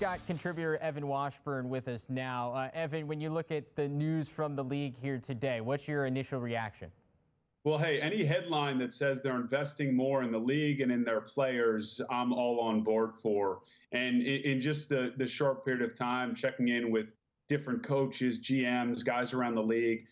got contributor Evan Washburn with us now. Evan, when you look at the news from the league here today, what's your initial reaction? Well, hey, any headline that says they're investing more in the league and in their players, I'm all on board for. And in just the short period of time, checking in with different coaches, GMs, guys around the league,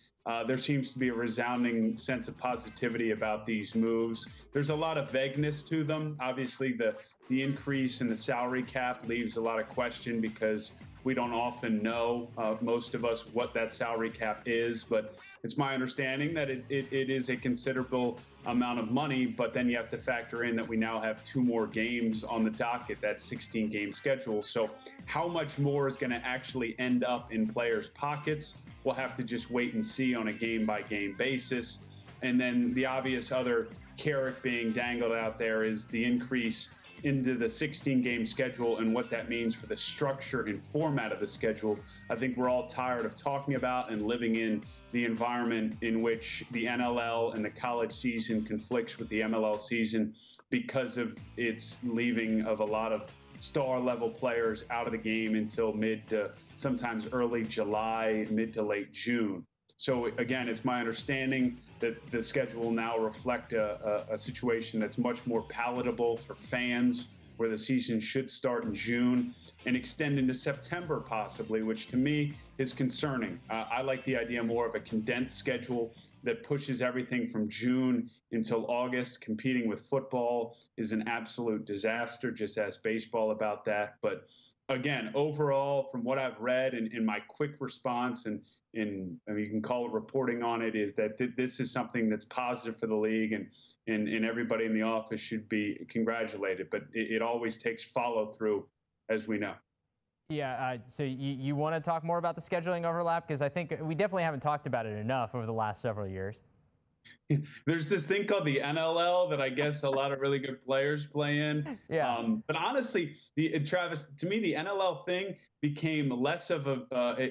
there seems to be a resounding sense of positivity about these moves. There's a lot of vagueness to them. Obviously, the increase in the salary cap leaves a lot of question because we don't often know, most of us, what that salary cap is, but it's my understanding that it is a considerable amount of money, but then you have to factor in that we now have 2 more games on the docket, that 16-game schedule. So how much more is going to actually end up in players' pockets? We'll have to just wait and see on a game-by-game basis. And then the obvious other carrot being dangled out there is the increase into the 16-game schedule and what that means for the structure and format of the schedule. I think we're all tired of talking about and living in the environment in which the NLL and the college season conflicts with the MLL season because of its leaving of a lot of star-level players out of the game until mid to sometimes early July, mid to late June. So again, it's my understanding that the schedule will now reflect a situation that's much more palatable for fans, where the season should start in June and extend into September possibly, which to me is concerning. I like the idea more of a condensed schedule that pushes everything from June until August. Competing with football is an absolute disaster. Just ask baseball about that. But again, overall, from what I've read and in my quick response, and I mean, you can call it reporting on it, is that this is something that's positive for the league, and everybody in the office should be congratulated. But it always takes follow through, as we know. Yeah, so you want to talk more about the scheduling overlap? Because I think we definitely haven't talked about it enough over the last several years. There's this thing called the NLL that I guess a lot of really good players play in. Yeah. But honestly, Travis, to me, the NLL thing became less of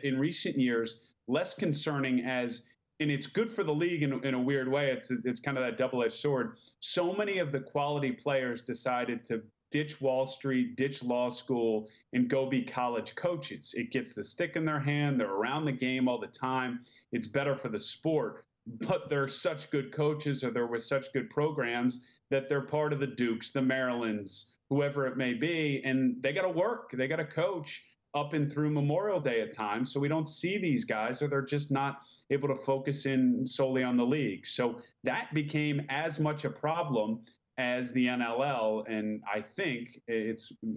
in recent years, less concerning and it's good for the league in a weird way. It's kind of that double-edged sword. So many of the quality players decided to ditch Wall Street, ditch law school, and go be college coaches. It gets the stick in their hand. They're around the game all the time. It's better for the sport. But they're such good coaches, or they're with such good programs, that they're part of the Dukes, the Marylands, whoever it may be, and they got to work. They got to coach up and through Memorial Day at times. So we don't see these guys, or they're just not able to focus in solely on the league. So that became as much a problem as the NLL, and I think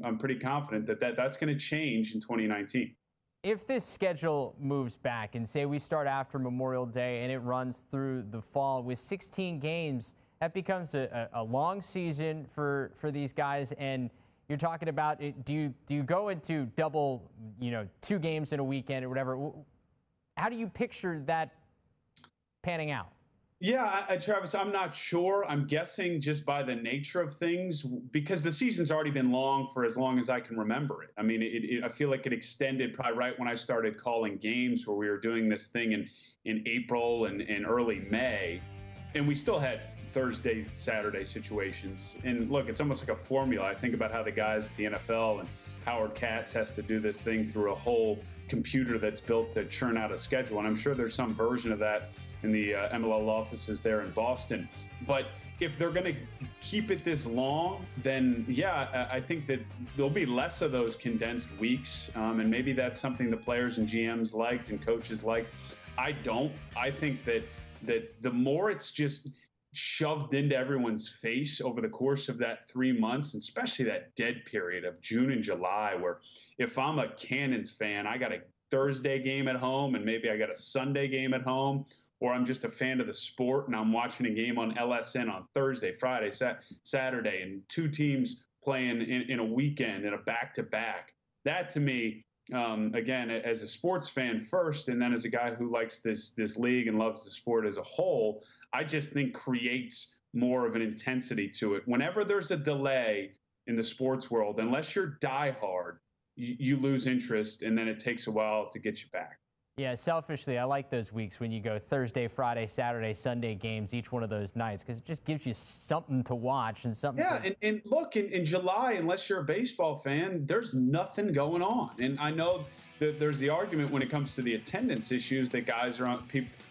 I'm pretty confident that's going to change in 2019. If this schedule moves back and say we start after Memorial Day and it runs through the fall with 16 games, that becomes a long season for these guys. And you're talking about it, do you go into double, 2 games in a weekend or whatever? How do you picture that panning out? Yeah, Travis, I'm not sure. I'm guessing just by the nature of things, because the season's already been long for as long as I can remember it. I mean, I feel like it extended probably right when I started calling games, where we were doing this thing in April and early May. And we still had Thursday, Saturday situations. And look, it's almost like a formula. I think about how the guys at the NFL and Howard Katz has to do this thing through a whole computer that's built to churn out a schedule. And I'm sure there's some version of that in the MLL offices there in Boston. But if they're going to keep it this long, then yeah, I think that there'll be less of those condensed weeks. And maybe that's something the players and GMs liked and coaches liked. I don't. I think that the more it's just shoved into everyone's face over the course of that 3 months, and especially that dead period of June and July, where if I'm a Cannons fan, I got a Thursday game at home and maybe I got a Sunday game at home, or I'm just a fan of the sport and I'm watching a game on LSN on Thursday, Friday, Saturday, and 2 teams playing in a weekend in a back-to-back. That to me, again, as a sports fan first, and then as a guy who likes this league and loves the sport as a whole, I just think creates more of an intensity to it. Whenever there's a delay in the sports world, unless you're diehard, you lose interest, and then it takes a while to get you back. Yeah, selfishly, I like those weeks when you go Thursday, Friday, Saturday, Sunday games, each one of those nights, because it just gives you something to watch and something Yeah, to. and look, in July, unless you're a baseball fan, there's nothing going on. And I know that there's the argument when it comes to the attendance issues that guys are on,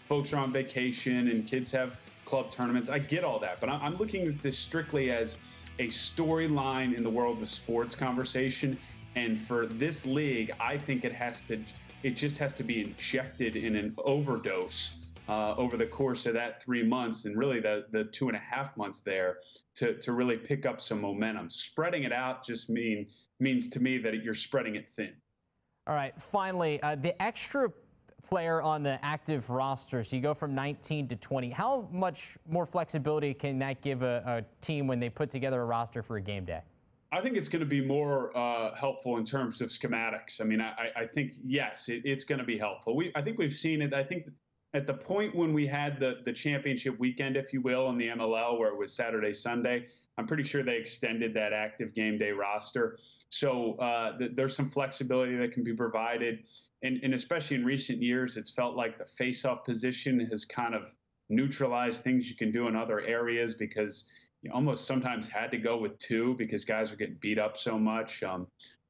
folks are on vacation and kids have club tournaments. I get all that, but I'm looking at this strictly as a storyline in the world of sports conversation. And for this league, I think it just has to be injected in an overdose over the course of that 3 months and really the 2.5 months there to really pick up some momentum. Spreading it out just means to me that you're spreading it thin. All right, finally, the extra player on the active roster, so you go from 19 to 20. How much more flexibility can that give a team when they put together a roster for a game day? I think it's going to be more helpful in terms of schematics. I mean, I think, yes, it's going to be helpful. I think we've seen it. I think at the point when we had the championship weekend, if you will, in the MLL, where it was Saturday, Sunday, I'm pretty sure they extended that active game day roster. So there's some flexibility that can be provided. And especially in recent years, it's felt like the face-off position has kind of neutralized things you can do in other areas because you almost sometimes had to go with two because guys are getting beat up so much.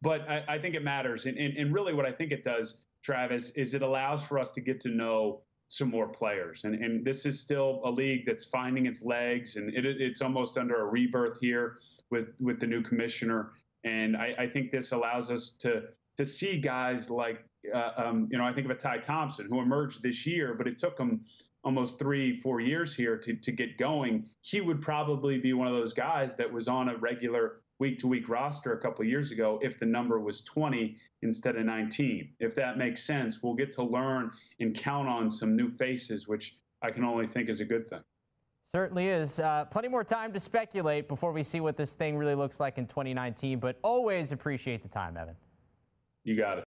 But I think it matters. And really what I think it does, Travis, is it allows for us to get to know some more players. And this is still a league that's finding its legs, and it's almost under a rebirth here with the new commissioner. And I think this allows us to see guys like, I think of a Ty Thompson who emerged this year, but it took him almost 3-4 years here to get going. He would probably be one of those guys that was on a regular week-to-week roster a couple of years ago if the number was 20 instead of 19. If that makes sense, we'll get to learn and count on some new faces, which I can only think is a good thing. Certainly is. Plenty more time to speculate before we see what this thing really looks like in 2019, but always appreciate the time, Evan. You got it.